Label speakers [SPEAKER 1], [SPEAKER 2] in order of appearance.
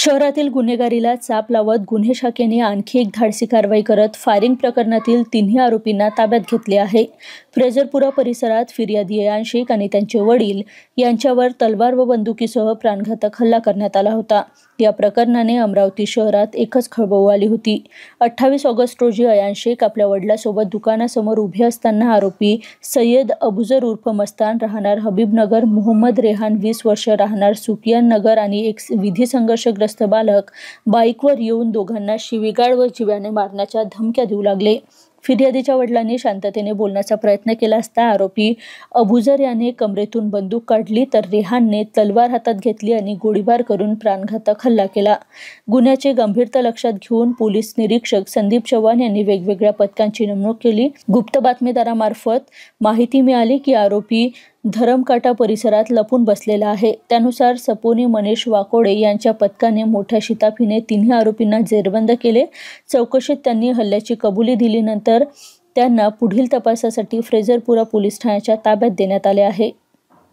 [SPEAKER 1] शहरातील गुन्हेगारीला चाप लावत गुन्हे शाखेने आणखी एक धाडसी कारवाई करत फायरिंग प्रकरणातील तिन्ही आरोपींना ताब्यात घेतले आहे। फ्रेझरपुरा परिसरात फिर्यादी अयान शेख आणि त्यांचे वडील यांच्यावर तलवार व बंदुकीसह प्राणघातक हल्ला करण्यात आला होता। या प्रकरणाने अमरावती शहरात एकच खळबळ उडाली होती। 28 ऑगस्ट रोजी अयान शेख आपल्या वडिलांसोबत दुकानासमोर उभे असताना आरोपी सय्यद अबुजर उर्फ मस्तान राहणार हबीबनगर, मोहम्मद रेहान 20 वर्ष राहणार सुकियान नगर आणि एक विधी संघर्षग्रस्त बालक बाईकवर येऊन दोघांना शिवीगाळ व जिव्याने मारण्याच्या धमक्या देऊ लागले। फिर्यादीच्या वडिलांनी शांततेने बोलण्याचा प्रयत्न केला असता आरोपी अबुजर याने कमरेतून बंदूक काढली तर रेहानने तलवार हातात घेतली आणि गोळीबार करून प्राणघातक हल्ला केला। गुन्ह्याची गंभीरता लक्षात घेऊन पोलीस निरीक्षक संदीप चव्हाण यांनी वेगवेगळ्या पथकांची नेमणूक केली। गुप्त बातमीदारामार्फत माहिती मिळाली की आरोपी धरमकाटा परिसरात लपून बसलेला आहे। त्यानुसार सपोनी मनीष वाकोडे यांच्या पथकाने मोठ्या शिताफीने तिन्ही आरोपींना जेरबंद केले। चौकशीत त्यांनी हल्ल्याची कबुली दिल्यानंतर त्यांना पुढील तपासासाठी फ्रेझरपुरा पोलीस ठाण्याच्या ताब्यात देण्यात आले आहे।